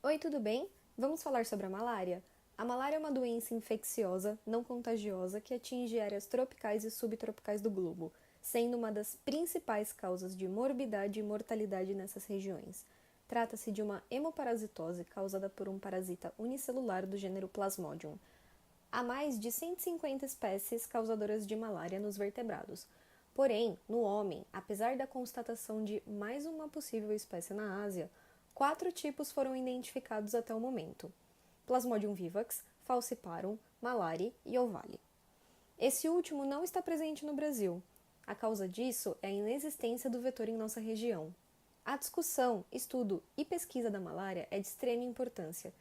Oi, tudo bem? Vamos falar sobre a malária? A malária é uma doença infecciosa, não contagiosa, que atinge áreas tropicais e subtropicais do globo, sendo uma das principais causas de morbidade e mortalidade nessas regiões. Trata-se de uma hemoparasitose causada por um parasita unicelular do gênero Plasmodium. Há mais de 150 espécies causadoras de malária nos vertebrados. Porém, no homem, apesar da constatação de mais uma possível espécie na Ásia, 4 tipos foram identificados até o momento: Plasmodium vivax, falciparum, malari e ovale. Esse último não está presente no Brasil. A causa disso é a inexistência do vetor em nossa região. A discussão, estudo e pesquisa da malária é de extrema importância.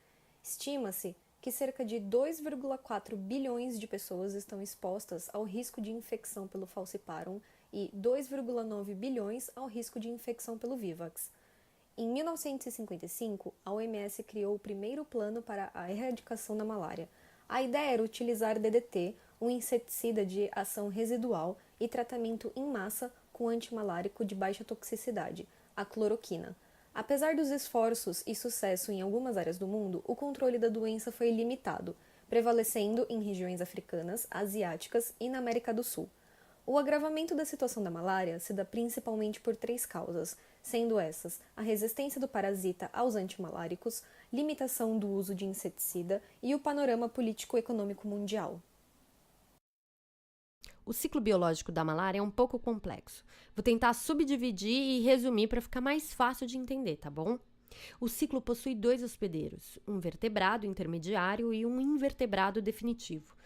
Estima-se que cerca de 2,4 bilhões de pessoas estão expostas ao risco de infecção pelo falciparum e 2,9 bilhões ao risco de infecção pelo vivax. Em 1955, a OMS criou o primeiro plano para a erradicação da malária. A ideia era utilizar DDT, um inseticida de ação residual, e tratamento em massa com antimalárico de baixa toxicidade, a cloroquina. Apesar dos esforços e sucesso em algumas áreas do mundo, o controle da doença foi limitado, prevalecendo em regiões africanas, asiáticas e na América do Sul. O agravamento da situação da malária se dá principalmente por 3 causas, sendo essas a resistência do parasita aos antimaláricos, limitação do uso de inseticida e o panorama político-econômico mundial. O ciclo biológico da malária é um pouco complexo. Vou tentar subdividir e resumir para ficar mais fácil de entender, tá bom? O ciclo possui 2 hospedeiros, um vertebrado intermediário e um invertebrado definitivo.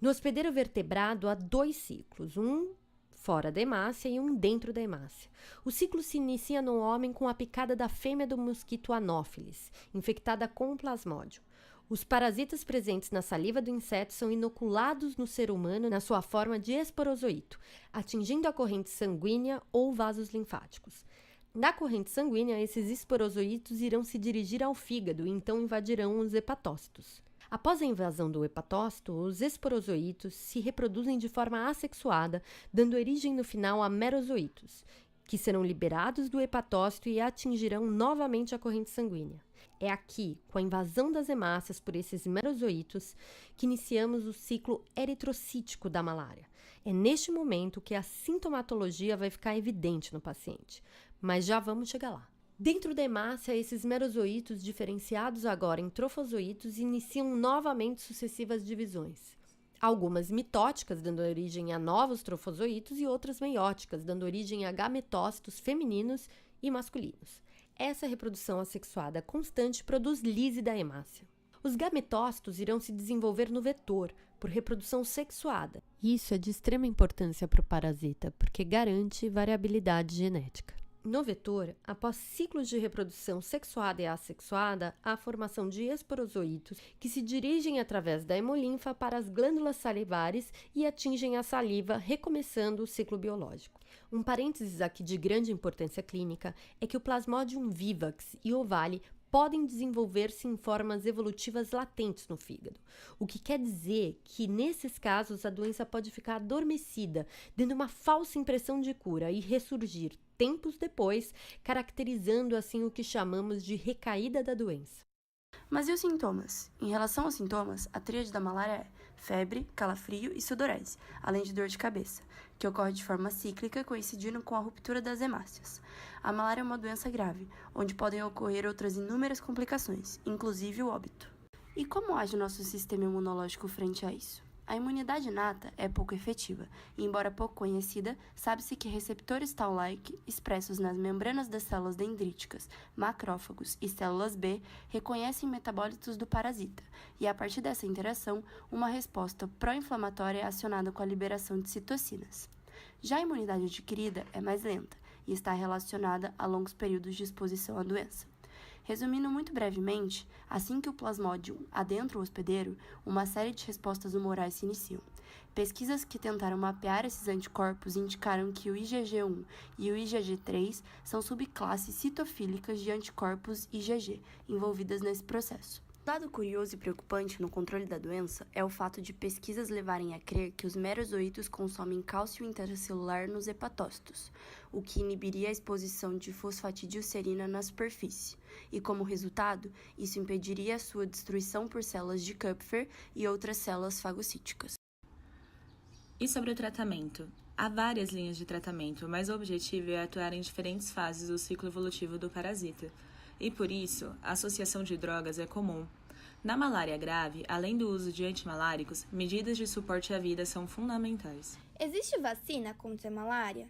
No hospedeiro vertebrado há 2 ciclos, um fora da hemácia e um dentro da hemácia. O ciclo se inicia no homem com a picada da fêmea do mosquito Anopheles, infectada com plasmódio. Os parasitas presentes na saliva do inseto são inoculados no ser humano na sua forma de esporozoito, atingindo a corrente sanguínea ou vasos linfáticos. Na corrente sanguínea, esses esporozoitos irão se dirigir ao fígado e então invadirão os hepatócitos. Após a invasão do hepatócito, os esporozoitos se reproduzem de forma assexuada, dando origem no final a merozoitos, que serão liberados do hepatócito e atingirão novamente a corrente sanguínea. É aqui, com a invasão das hemácias por esses merozoitos, que iniciamos o ciclo eritrocítico da malária. É neste momento que a sintomatologia vai ficar evidente no paciente, mas já vamos chegar lá. Dentro da hemácia, esses merozoitos, diferenciados agora em trofozoitos, iniciam novamente sucessivas divisões. Algumas mitóticas, dando origem a novos trofozoitos, e outras meióticas, dando origem a gametócitos femininos e masculinos. Essa reprodução assexuada constante produz lise da hemácia. Os gametócitos irão se desenvolver no vetor, por reprodução sexuada. Isso é de extrema importância para o parasita, porque garante variabilidade genética. No vetor, após ciclos de reprodução sexuada e assexuada, há a formação de esporozoitos que se dirigem através da hemolinfa para as glândulas salivares e atingem a saliva, recomeçando o ciclo biológico. Um parênteses aqui de grande importância clínica é que o Plasmodium vivax e ovale podem desenvolver-se em formas evolutivas latentes no fígado, o que quer dizer que, nesses casos, a doença pode ficar adormecida, dando uma falsa impressão de cura e ressurgir tempos depois, caracterizando assim o que chamamos de recaída da doença. Mas e os sintomas? Em relação aos sintomas, a tríade da malária é febre, calafrio e sudorese, além de dor de cabeça, que ocorre de forma cíclica, coincidindo com a ruptura das hemácias. A malária é uma doença grave, onde podem ocorrer outras inúmeras complicações, inclusive o óbito. E como age o nosso sistema imunológico frente a isso? A imunidade inata é pouco efetiva, e embora pouco conhecida, sabe-se que receptores Toll-like, expressos nas membranas das células dendríticas, macrófagos e células B, reconhecem metabólitos do parasita, e a partir dessa interação, uma resposta pró-inflamatória é acionada com a liberação de citocinas. Já a imunidade adquirida é mais lenta, e está relacionada a longos períodos de exposição à doença. Resumindo muito brevemente, assim que o Plasmodium adentra o hospedeiro, uma série de respostas humorais se iniciam. Pesquisas que tentaram mapear esses anticorpos indicaram que o IgG1 e o IgG3 são subclasses citofílicas de anticorpos IgG envolvidas nesse processo. dado curioso e preocupante no controle da doença é o fato de pesquisas levarem a crer que os merozoítos consomem cálcio intracelular nos hepatócitos, o que inibiria a exposição de fosfatidilcerina na superfície, e como resultado, isso impediria a sua destruição por células de Kupffer e outras células fagocíticas. E sobre o tratamento? Há várias linhas de tratamento, mas o objetivo é atuar em diferentes fases do ciclo evolutivo do parasita. E por isso, a associação de drogas é comum. Na malária grave, além do uso de antimaláricos, medidas de suporte à vida são fundamentais. Existe vacina contra a malária?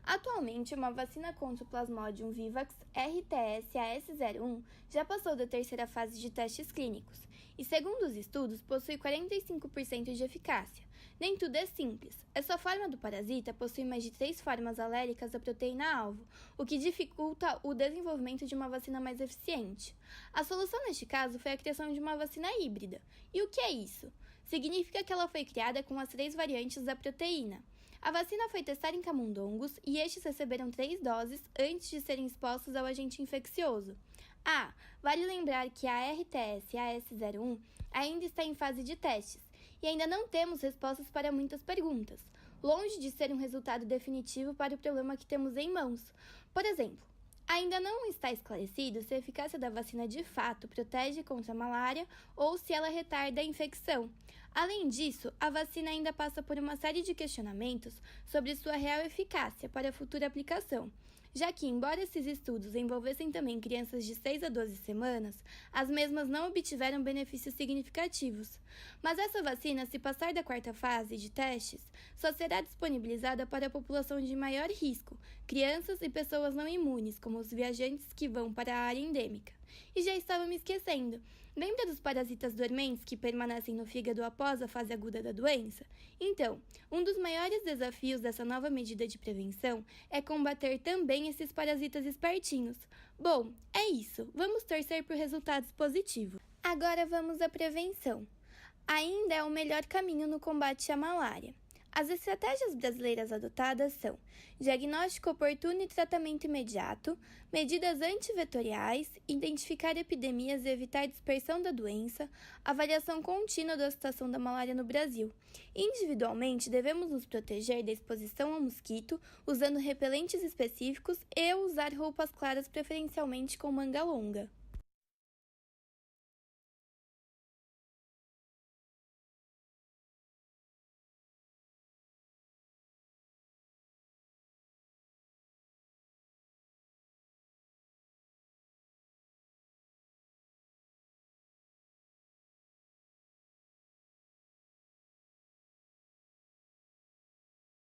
Atualmente, uma vacina contra o Plasmodium vivax RTS-AS01 já passou da terceira fase de testes clínicos e, segundo os estudos, possui 45% de eficácia. Nem tudo é simples. Essa forma do parasita possui mais de 3 formas alérgicas da proteína-alvo, o que dificulta o desenvolvimento de uma vacina mais eficiente. A solução neste caso foi a criação de uma vacina híbrida. E o que é isso? Significa que ela foi criada com as 3 variantes da proteína. A vacina foi testada em camundongos e estes receberam 3 doses antes de serem expostos ao agente infeccioso. Vale lembrar que a RTS-AS01 ainda está em fase de testes e ainda não temos respostas para muitas perguntas, longe de ser um resultado definitivo para o problema que temos em mãos. Por exemplo, ainda não está esclarecido se a eficácia da vacina de fato protege contra a malária ou se ela retarda a infecção. Além disso, a vacina ainda passa por uma série de questionamentos sobre sua real eficácia para a futura aplicação, já que, embora esses estudos envolvessem também crianças de 6 a 12 semanas, as mesmas não obtiveram benefícios significativos. Mas essa vacina, se passar da 4ª fase de testes, só será disponibilizada para a população de maior risco, crianças e pessoas não imunes, como os viajantes que vão para a área endêmica. E já estava me esquecendo. Lembra dos parasitas dormentes que permanecem no fígado após a fase aguda da doença? Então, um dos maiores desafios dessa nova medida de prevenção é combater também esses parasitas espertinhos. Bom, é isso. Vamos torcer por resultados positivos. Agora vamos à prevenção. Ainda é o melhor caminho no combate à malária. As estratégias brasileiras adotadas são diagnóstico oportuno e tratamento imediato, medidas antivetoriais, identificar epidemias e evitar dispersão da doença, avaliação contínua da situação da malária no Brasil. Individualmente, devemos nos proteger da exposição ao mosquito, usando repelentes específicos e usar roupas claras, preferencialmente com manga longa.